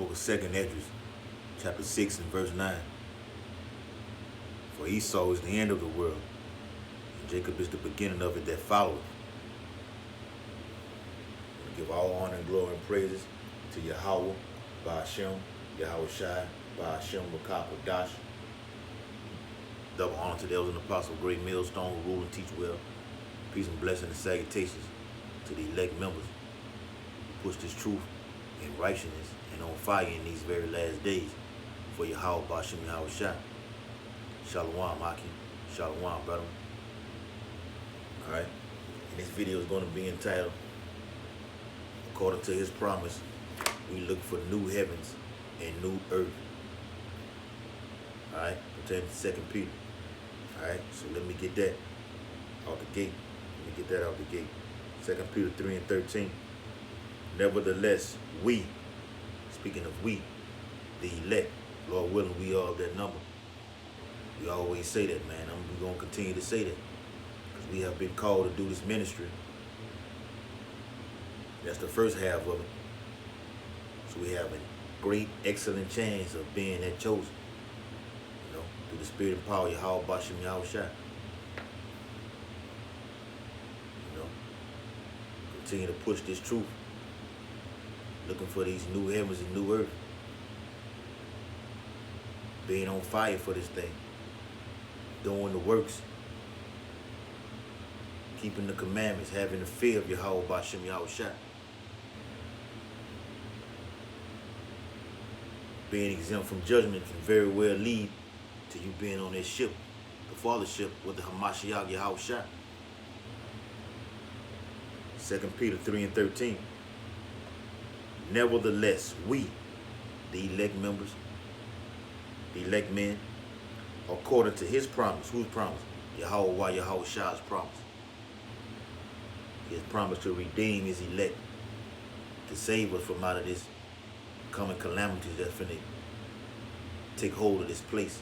book of 2nd Esdras, chapter 6 and verse 9. For Esau is the end of the world, and Jacob is the beginning of it that followeth. I give all honor and glory and praises to Yahweh, Ba'ashem, Yahweh Shai, Ba'ashem, Rakah, Dash. Double honor to the elders and apostles, great millstone who rule and teach well. Peace and blessing and salutations to the elect members who push this truth and righteousness and on fire in these very last days for Yahweh, Ba'ashem, Yahweh Shai. Shalom, Aki. Shalom, brother. Alright. And this video is going to be entitled, according to his promise, we look for new heavens and new earth. Alright, pertaining to 2 Peter. Alright, so let me get that out the gate. Let me get that out the gate. 2 Peter 3 and 13. Nevertheless, we, speaking of we, the elect, Lord willing, we are of that number. We always say that, man. We're going to continue to say that. Because we have been called to do this ministry. That's the first half of it. So we have a great, excellent chance of being that chosen. You know, through the spirit and power of Yahweh, Ba'ashem, Yahweh Shai. You know, continue to push this truth. Looking for these new heavens and new earth. Being on fire for this thing. Doing the works. Keeping the commandments. Having the fear of Yahweh, Ba'ashem, Yahweh Shai. Being exempt from judgment can very well lead to you being on this ship, the fathership with the Hamashiach Yahweh Shai. 2 Peter 3 and 13. Nevertheless, we, the elect members, the elect men, according to his promise. Whose promise? Yahweh, Yahweh Shai's promise. His promise to redeem his elect, to save us from out of this coming calamities that's finna take hold of this place.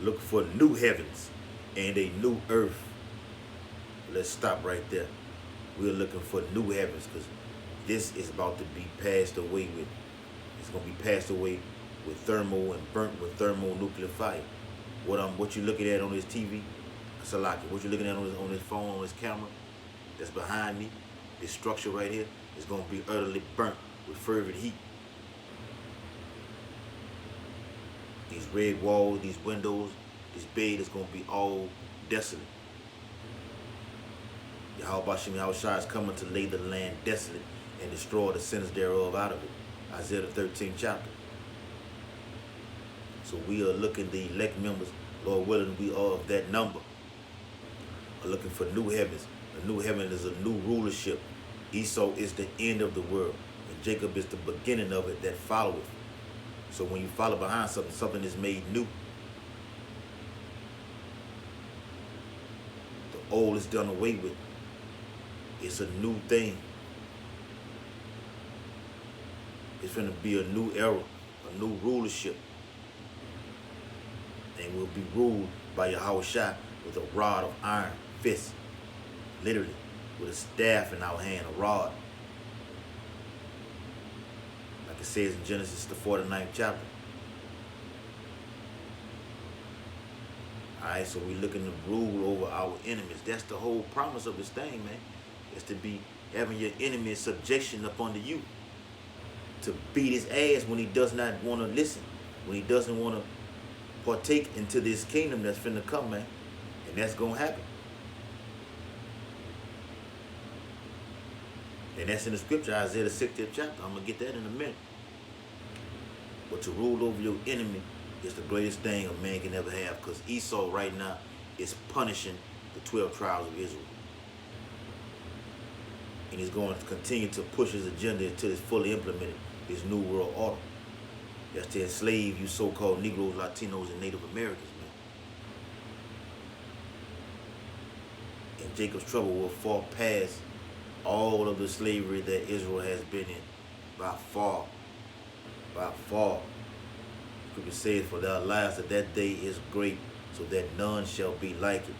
Look for new heavens and a new earth. Let's stop right there. We're looking for new heavens because this is about to be passed away with. It's gonna be passed away with thermal and burnt with thermonuclear fire. What you looking at on this TV, Salaki, what you looking at on this phone, on this camera, that's behind me. This structure right here is going to be utterly burnt with fervent heat. These red walls, these windows, this bed is going to be all desolate. Yahweh Ba'ashem Yahweh Shai is coming to lay the land desolate and destroy the sinners thereof out of it. Isaiah the 13th chapter. So we are looking, the elect members, Lord willing, we are of that number. Are looking for new heavens. A new heaven is a new rulership. Esau is the end of the world. And Jacob is the beginning of it that followeth. So when you follow behind something, something is made new. The old is done away with. It's a new thing. It's going to be a new era, a new rulership. And we'll be ruled by Yahweh Shai with a rod of iron fist. Literally, with a staff in our hand, a rod. Like it says in Genesis, the 49th chapter. Alright, so we're looking to rule over our enemies. That's the whole promise of this thing, man. Is to be having your enemy in subjection up under you. To beat his ass when he does not want to listen. When he doesn't want to partake into this kingdom that's finna come, man. And that's going to happen. And that's in the scripture, Isaiah the 60th chapter. I'm going to get that in a minute. But to rule over your enemy is the greatest thing a man can ever have. Because Esau right now is punishing the 12 tribes of Israel. And he's going to continue to push his agenda until it's fully implemented, his new world order. That's to enslave you so-called Negroes, Latinos, and Native Americans, man. And Jacob's trouble will fall past all of the slavery that Israel has been in by far. By far. Scripture says, for their lives that day is great, so that none shall be like it.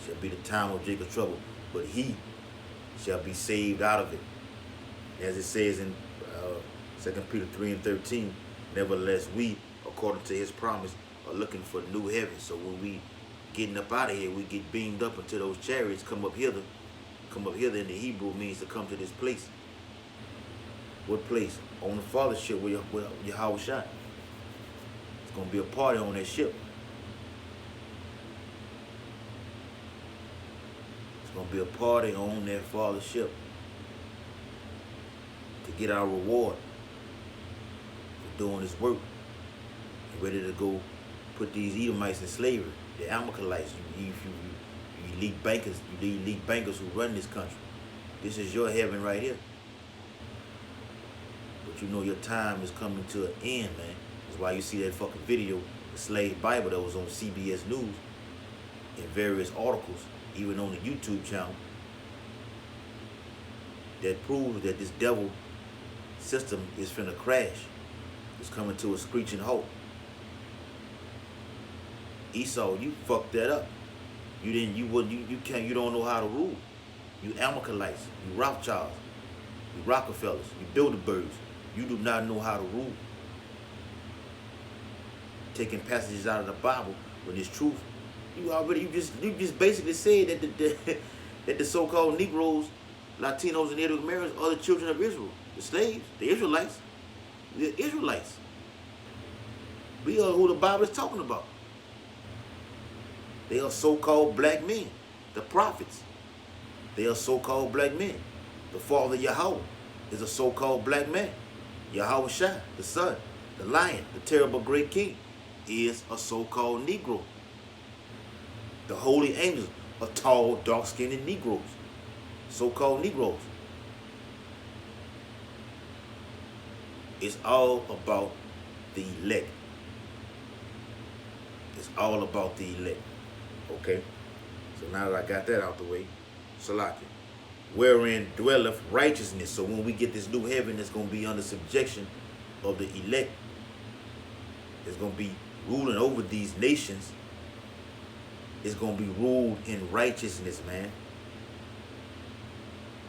Shall be the time of Jacob's trouble. But he shall be saved out of it. As it says in 2 Peter 3:13, nevertheless, we, according to his promise, are looking for new heaven. So when we getting up out of here, we get beamed up into those chariots, come up hither. Come up hither in the Hebrew means to come to this place. What place? On the Father's ship with Yahweh Shai. It's going to be a party on that ship. It's going to be a party on that Father's ship to get our reward for doing this work. And ready to go put these Edomites in slavery, the Amalekites, you elite bankers who run this country. This is your heaven right here. But you know your time is coming to an end, man. That's why you see that fucking video, the Slave Bible, that was on CBS News in various articles, even on the YouTube channel, that proves that this devil system is finna crash. It's coming to a screeching halt. Esau, you fucked that up. You don't know how to rule. You Amalekites, you Rothschilds, you Rockefellers, you Bilderbergs. You do not know how to rule. Taking passages out of the Bible when it's truth. You just basically said that that the so-called Negroes, Latinos, and Native Americans are the children of Israel, the slaves, the Israelites. The Israelites. We are who the Bible is talking about. They are so-called black men, the prophets. They are so-called black men. The father Yahweh is a so-called black man. Yahweh Shai, the son, the lion, the terrible great king, is a so-called Negro. The holy angels are tall, dark-skinned Negroes, so-called Negroes. It's all about the elect. It's all about the elect. Okay? So now that I got that out the way, Salaki, wherein dwelleth righteousness. So when we get this new heaven, it's going to be under subjection of the elect. It's going to be ruling over these nations. It's going to be ruled in righteousness, man.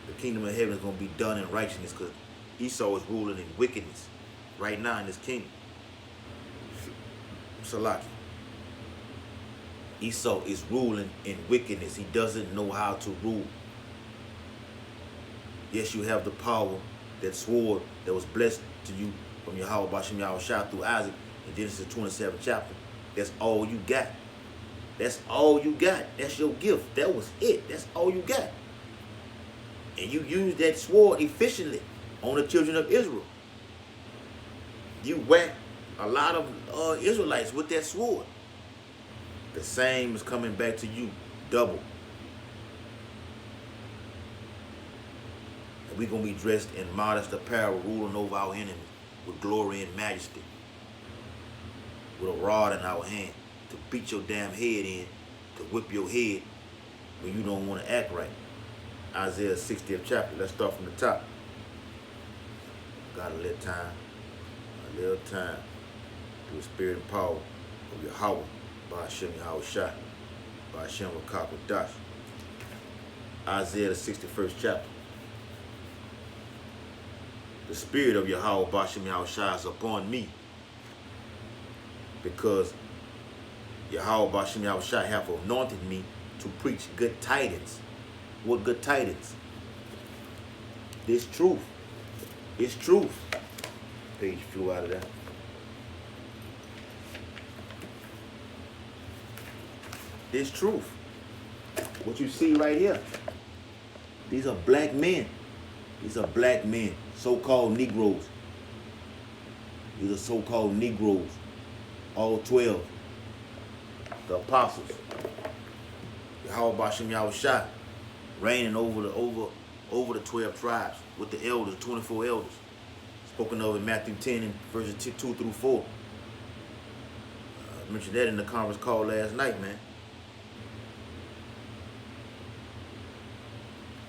The kingdom of heaven is going to be done in righteousness, because Esau is ruling in wickedness right now in this kingdom. Salaki. Esau is ruling in wickedness. He doesn't know how to rule. Yes, you have the power, that sword that was blessed to you from Yahweh Bashem Yahweh Shai through Isaac in Genesis 27th chapter. That's all you got. That's all you got. That's your gift. That was it. That's all you got. And you used that sword efficiently on the children of Israel. You whacked a lot of Israelites with that sword. The same is coming back to you, double. And we're going to be dressed in modest apparel, ruling over our enemies with glory and majesty, with a rod in our hand to beat your damn head in, to whip your head when you don't want to act right. Isaiah 60th chapter. Let's start from the top. Got a little time through the spirit and power of Yahweh, by Hashem Yahweh Shai, by Hashem Rakakadash. Isaiah the 61st chapter. The spirit of Yahweh, by Hashem Yahweh Shai, is upon me, because Yahweh, by Hashem Yahweh Shai, hath anointed me to preach good tidings. What good tidings? This truth. It's truth. Page flew out of that. This truth. What you see right here. These are black men. These are black men. So-called Negroes. These are so-called Negroes. All 12. The apostles. Yahweh Bashem Yahweh Shai, reigning over the 12 tribes with the elders, 24 elders. Spoken of in Matthew 10 and verses 2 through 4. I mentioned that in the conference call last night, man.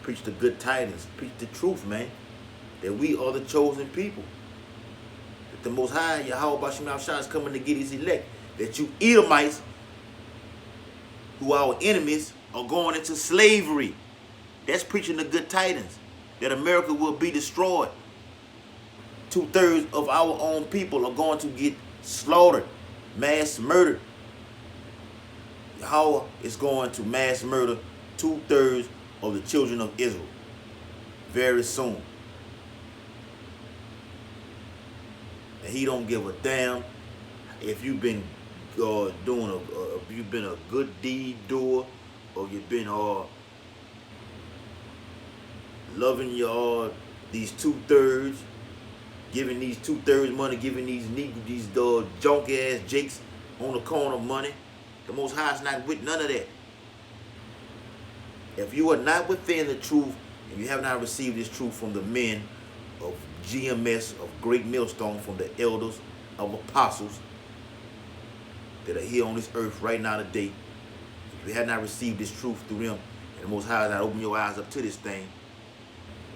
Preach the good tidings. Preach the truth, man. That we are the chosen people. That the Most High, Yahweh Bashem Yahweh Shai, is coming to get his elect. That you Edomites, who are our enemies, are going into slavery. That's preaching the good tidings that America will be destroyed. 2/3 of our own people are going to get slaughtered, mass murdered. Yahweh is going to mass murder 2/3 of the children of Israel very soon. And he don't give a damn if you've been you've been a good deed doer, or you've been loving these 2/3, giving these 2/3 money, giving these junk ass jakes on the corner money. The Most High is not with none of that. If you are not within the truth, and you have not received this truth from the men of GMS, of Great Millstone, from the elders of apostles that are here on this earth right now today, if you have not received this truth through them, and the Most High has not opened your eyes up to this thing,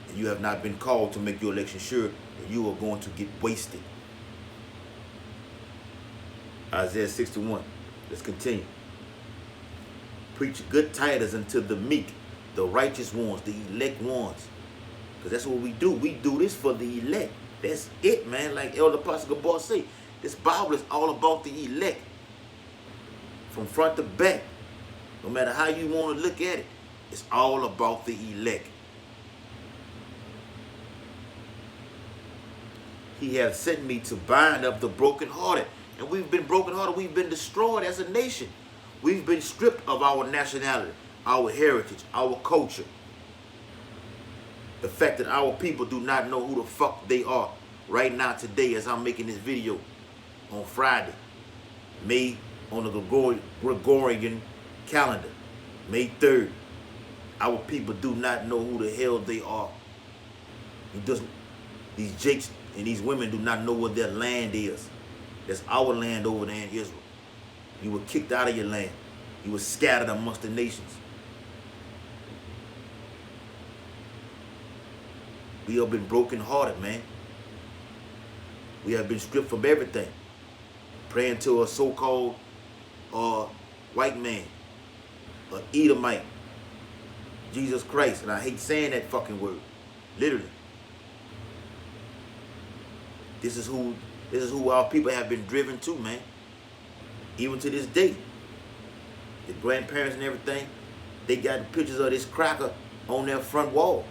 and you have not been called to make your election sure, that you are going to get wasted. Isaiah 61. Let's continue. Preach good tidings unto the meek, the righteous ones, the elect ones. Because that's what we do. We do this for the elect. That's it, man. Like Elder Apostle Gabar say, this Bible is all about the elect. From front to back. No matter how you want to look at it, it's all about the elect. He has sent me to bind up the brokenhearted. And we've been brokenhearted. We've been destroyed as a nation. We've been stripped of our nationality, our heritage, our culture. The fact that our people do not know who the fuck they are right now today as I'm making this video on Friday, May on the Gregorian calendar, May 3rd. Our people do not know who the hell they are. These jakes and these women do not know what their land is. That's our land over there in Israel. You were kicked out of your land. You were scattered amongst the nations. We have been brokenhearted, man. We have been stripped from everything. Praying to a so-called white man, an Edomite, Jesus Christ. And I hate saying that fucking word. Literally. This is who our people have been driven to, man. Even to this day. The grandparents and everything, they got the pictures of this cracker on their front wall.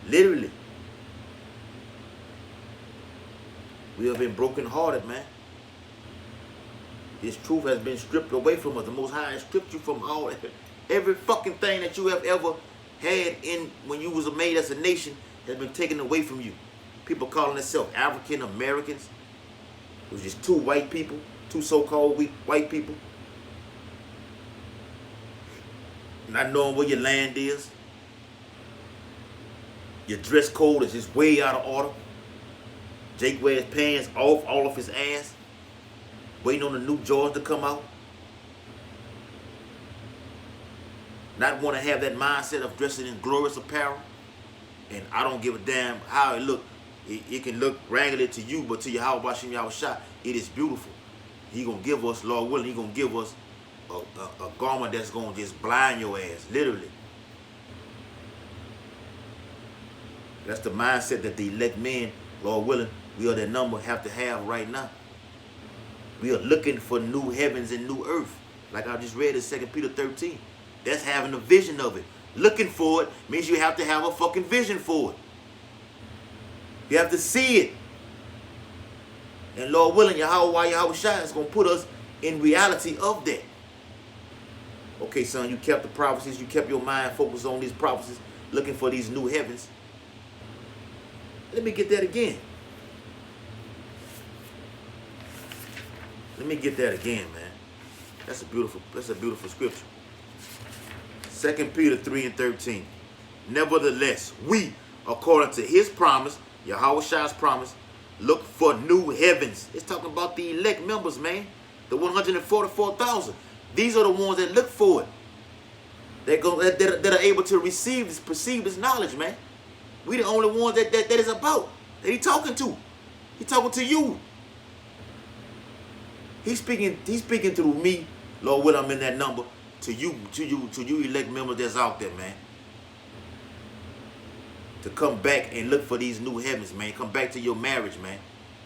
Literally. We have been brokenhearted, man. This truth has been stripped away from us. The Most High has stripped you from every fucking thing that you have ever had when you was made as a nation has been taken away from you. People calling themselves African Americans. It was just two white people, two so-called white people. Not knowing where your land is. Your dress code is just way out of order. Jake wears pants off all of his ass. Waiting on the new Jordans to come out. Not want to have that mindset of dressing in glorious apparel. And I don't give a damn how it look. It can look raggedy to you, but to Yahweh Shem Yahushua, it is beautiful. He gonna give us, Lord willing, he gonna give us a garment that's gonna just blind your ass, literally. That's the mindset that the elect men, Lord willing, we are that number, have to have right now. We are looking for new heavens and new earth. Like I just read in 2 Peter 13. That's having a vision of it. Looking for it means you have to have a fucking vision for it. You have to see it. And Lord willing, Yahweh Shai is going to put us in reality of that. Okay, son, you kept the prophecies. You kept your mind focused on these prophecies, looking for these new heavens. Let me get that again. Let me get that again, man. That's a beautiful scripture. 2 Peter 3:13. Nevertheless, we, according to his promise, Yahweh Shai's promise, look for new heavens. It's talking about the elect members, man. The 144,000. These are the ones that look for it. That are able to perceive this knowledge, man. We the only ones that is about. That he talking to. He talking to you. He's speaking through me, Lord, when I'm in that number, to you elect members that's out there, man, to come back and look for these new heavens, man. Come back to your marriage, man.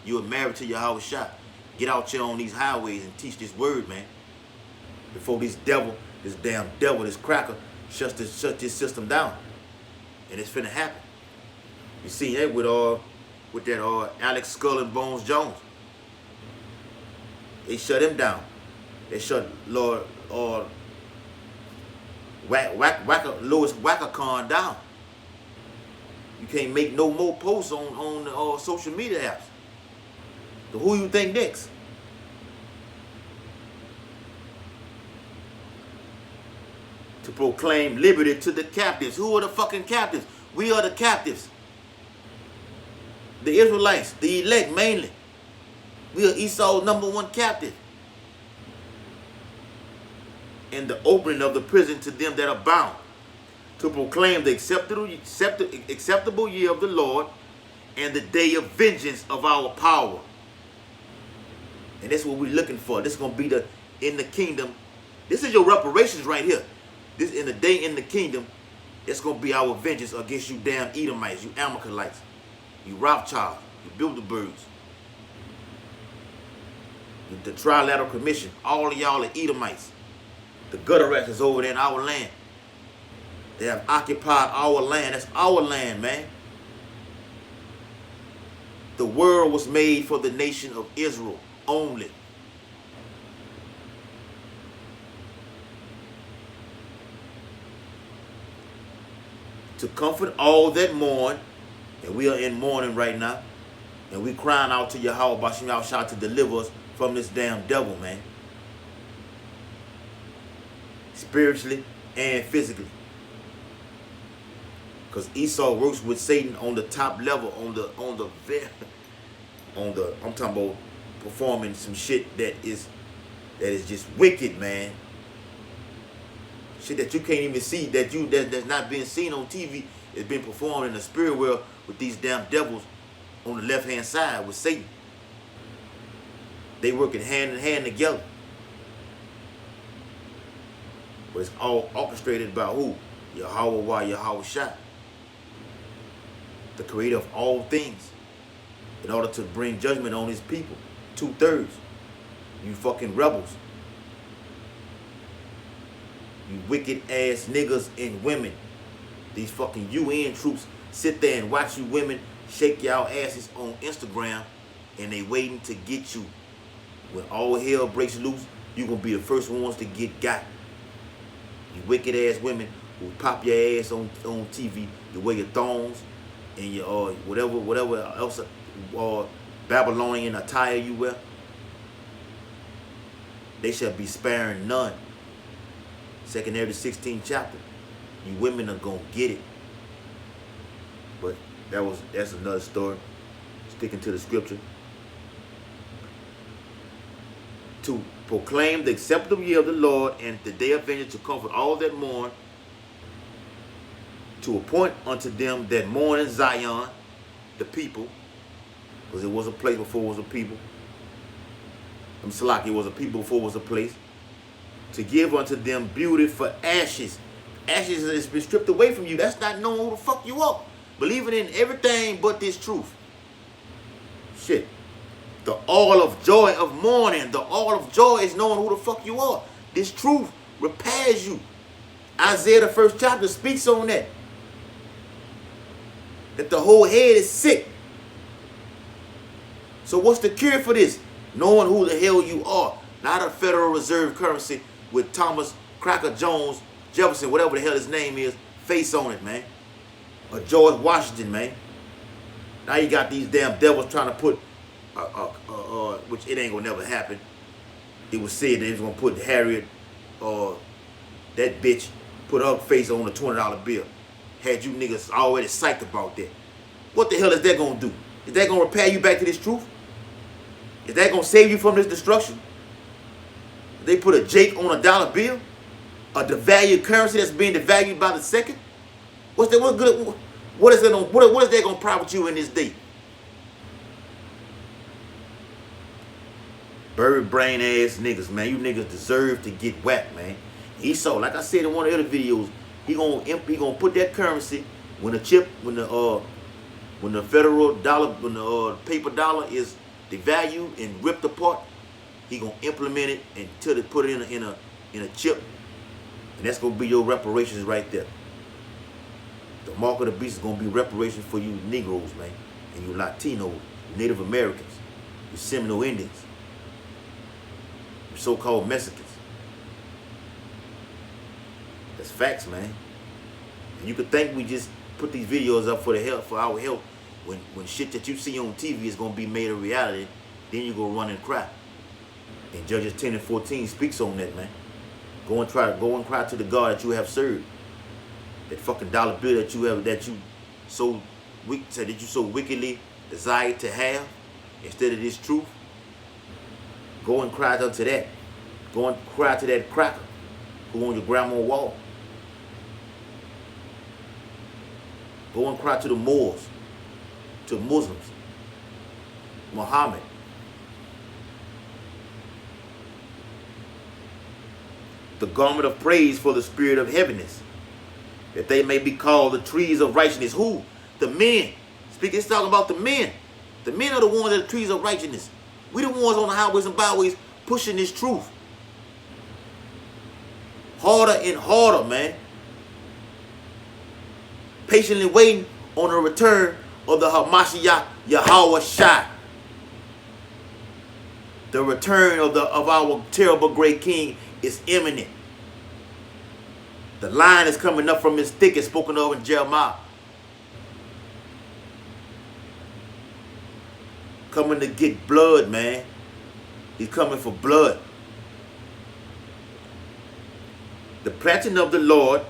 You are married to your house shot. Get out here on these highways and teach this word, man. Before this damn devil, this cracker, shut this system down. And it's finna happen. You see that with that Alex Skull and Bones Jones. They shut him down. They shut Lord Louis Wackacon down. You can't make no more posts on social media apps. So who you think next? To proclaim liberty to the captives. Who are the fucking captives? We are the captives. The Israelites, the elect mainly. We are Esau's #1 captive. And the opening of the prison to them that are bound, to proclaim the acceptable year of the Lord and the day of vengeance of our power. And that's what we're looking for. This is going to be in the kingdom. This is your reparations right here. This in the day in the kingdom, it's going to be our vengeance against you damn Edomites, you Amalekites, you Rothschilds, you Bilderbergs, the Trilateral Commission, all of y'all are Edomites. The gutter rats is over there in our land. They have occupied our land. That's our land, man. The world was made for the nation of Israel only. To comfort all that mourn, and we are in mourning right now, and we crying out to Yahweh Bashim Yahushua to deliver us from this damn devil, man. Spiritually and physically. Because Esau works with Satan on the top level, I'm talking about performing some shit that is just wicked, man. Shit that you can't even see, that's not being seen on TV, is being performed in the spirit world with these damn devils on the left-hand side with Satan. They working hand in hand together. But it's all orchestrated by who? Yahweh Yahushua, the creator of all things, in order to bring judgment on his people. 2/3. You fucking rebels. You wicked ass niggas and women. These fucking UN troops sit there and watch you women shake y'all asses on Instagram, and they waiting to get you. When all hell breaks loose, you gonna be the first ones to get got. You wicked ass women who pop your ass on TV, you wear your thongs and your whatever else Babylonian attire you wear. They shall be sparing none. 2 Ezra 16th chapter. You women are gonna get it. But that's another story. Sticking to the scripture. To proclaim the acceptable year of the Lord and the day of vengeance, to comfort all that mourn, to appoint unto them that mourn in Zion, the people, because it was a place before it was a people. It was a people before it was a place. To give unto them beauty for ashes. Ashes has been stripped away from you. That's not knowing who the fuck you are. Believing in everything but this truth. Shit. The oil of joy of mourning. The oil of joy is knowing who the fuck you are. This truth repairs you. Isaiah the 1st chapter speaks on that. That the whole head is sick. So what's the cure for this? Knowing who the hell you are. Not a Federal Reserve currency with Thomas Cracker Jones, Jefferson, whatever the hell his name is, face on it, man. Or George Washington, man. Now you got these damn devils trying to put, which it ain't gonna never happen. It was said they was gonna put Harriet, that bitch, put her face on a $20 bill. Had you niggas already psyched about that. What the hell is that gonna do? Is that gonna repair you back to this truth? Is that gonna save you from this destruction? They put a Jake on a dollar bill, a devalued currency that's being devalued by the second. What is that gonna profit you in this day? Bird brain ass niggas, man. You niggas deserve to get whacked, man. Esau, like I said in one of the other videos, he gonna put that currency when the federal dollar, when the paper dollar is devalued and ripped apart, he gonna implement it until they put it in a chip, and that's gonna be your reparations right there. The mark of the beast is gonna be reparations for you Negroes, man, and you Latinos, Native Americans, you Seminole Indians, you so-called Mexicans. That's facts, man. And you could think we just put these videos up for our help, when shit that you see on TV is gonna be made a reality, then you go run and cry. And Judges 10 and 14 speaks on that, man. Go and cry to the God that you have served. That fucking dollar bill that you so wickedly desire to have instead of this truth. Go and cry unto that. Go and cry to that cracker who on your grandma's wall. Go and cry to the Moors, to Muslims, Muhammad. The garment of praise for the spirit of heaviness, that they may be called the trees of righteousness. Who? The men. Speaking, it's talking about the men. The men are the ones that are the trees of righteousness. We the ones on the highways and byways pushing this truth. Harder and harder, man. Patiently waiting on the return of the Hamashiach Yahweh Shai. The return of our terrible great king is imminent. The lion is coming up from his thicket, spoken of in Jeremiah. Coming to get blood, man. He's coming for blood. The planting of the Lord,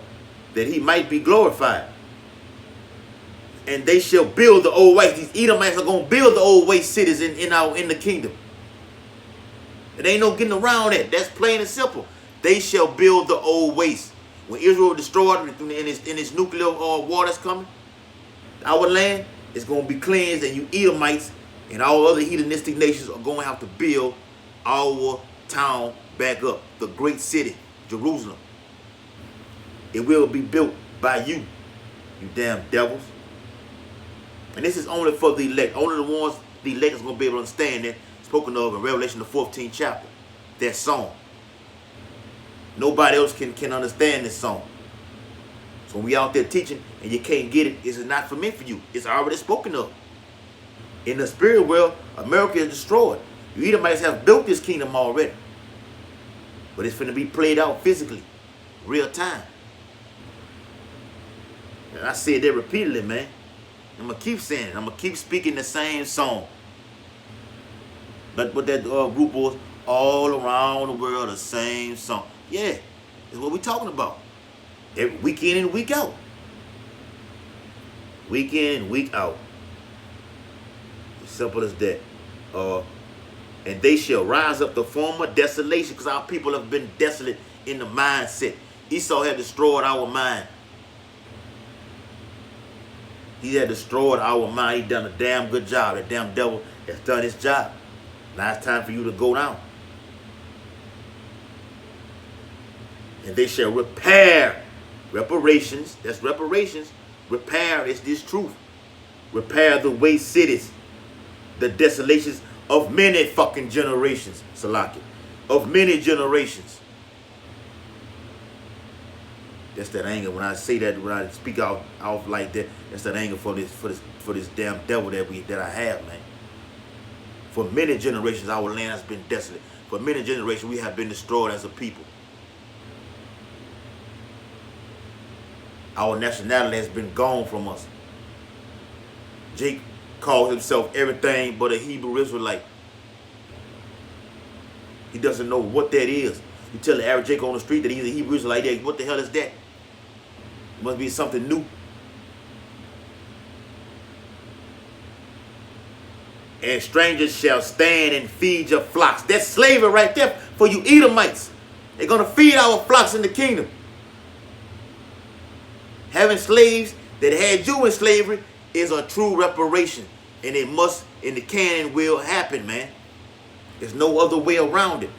that he might be glorified. And they shall build the old waste. These Edomites are going to build the old waste cities in the kingdom. It ain't no getting around it. That's plain and simple. They shall build the old waste. When Israel destroyed in its nuclear war that's coming, our land is going to be cleansed, and you Edomites and all other heathenistic nations are going to have to build our town back up. The great city, Jerusalem. It will be built by you, you damn devils. And this is only for the elect. Only the ones the elect is going to be able to understand that, spoken of in Revelation the 14th chapter. That song. Nobody else can understand this song. So when we out there teaching and you can't get it, it's not meant for you. It's already spoken of. In the spirit world, America is destroyed. You Edomites have built this kingdom already. But it's going to be played out physically. Real time. And I said that repeatedly, man. I'm going to keep saying it. I'm going to keep speaking the same song. But what that group was, all around the world, the same song. Yeah, that's what we're talking about. Every week in and week out. Week in and week out. As simple as that. And they shall rise up the former desolation, because our people have been desolate in the mindset. Esau had destroyed our mind. He had destroyed our mind. He done a damn good job. That damn devil has done his job. Now it's time for you to go down. And they shall repair. Reparations. That's reparations. Repair is this truth. Repair the waste cities. The desolations of many fucking generations. Salaki. Of many generations. That's that anger. When I say that, when I speak out like that, that's that anger for this damn devil that I have, man. For many generations, our land has been desolate. For many generations, we have been destroyed as a people. Our nationality has been gone from us. Jake calls himself everything but a Hebrew Israelite. He doesn't know what that is. You tell the average Jake on the street that he's a Hebrew Israelite, what the hell is that? It must be something new. And strangers shall stand and feed your flocks. That's slavery right there for you Edomites. They're going to feed our flocks in the kingdom. Having slaves that had you in slavery is a true reparation. And it must, and it can and will happen, man. There's no other way around it.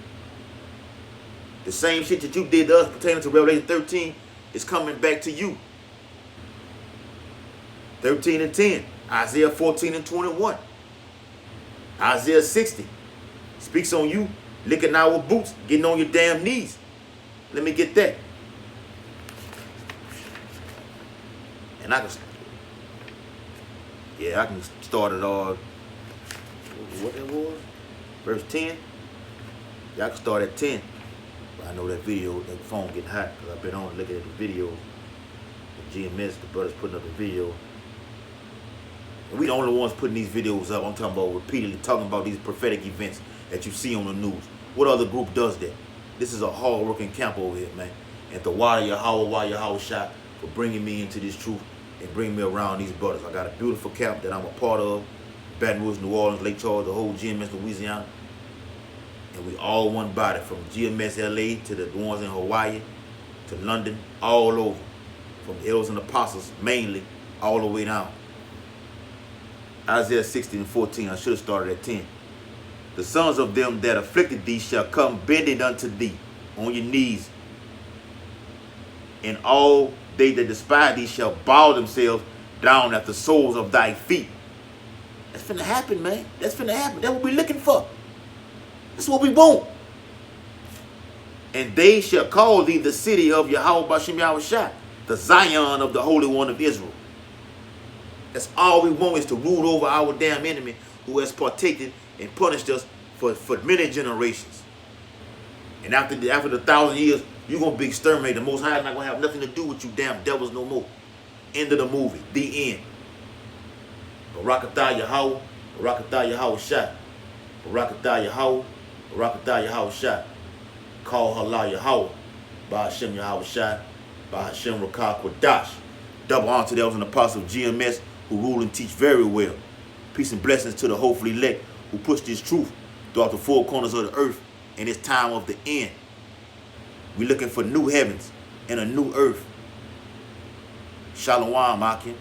The same shit that you did to us pertaining to Revelation 13 is coming back to you. 13 and 10. Isaiah 14 and 21. Isaiah 60 speaks on you licking our boots, getting on your damn knees. Let me get that. And I can start it all. What that was? Verse 10. Yeah, I can start at 10. But I know that video, that phone getting hot because I've been on looking at the video. The GMS, the brothers putting up the video. And we the only ones putting these videos up. I'm talking about repeatedly talking about these prophetic events that you see on the news. What other group does that? This is a hard-working camp over here, man. And to Wada Yahweh Shah for bringing me into this truth and bringing me around these brothers. I got a beautiful camp that I'm a part of. Baton Rouge, New Orleans, Lake Charles, the whole GMS Louisiana. And we all one body, from GMS LA to the ones in Hawaii to London, all over. From the elders and apostles, mainly, all the way down. Isaiah 60 and 14, I should have started at 10. The sons of them that afflicted thee shall come bending unto thee on your knees. And all they that despise thee shall bow themselves down at the soles of thy feet. That's finna happen, man. That's finna happen. That's what we're looking for. That's what we want. And they shall call thee the city of Yahweh Bashem Yahushua, the Zion of the Holy One of Israel. That's all we want, is to rule over our damn enemy who has partaken and punished us for many generations. And after the 1,000 years, you're going to be exterminated. The Most High is not going to have nothing to do with you damn devils no more. End of the movie. The end. Barakatah Yahweh, Barakatah Yahweh Shah. Barakatah Yahweh, Barakatah Yahweh Shah. Call Halal Yahweh. Ba'ashem Yahweh Shah. Ba'ashem Rakah Quadash. Double honor to the elders and apostles of GMS who rule and teach very well. Peace and blessings to the hopefully elect who push this truth throughout the four corners of the earth in this time of the end. We're looking for new heavens and a new earth. Shalom, Akim.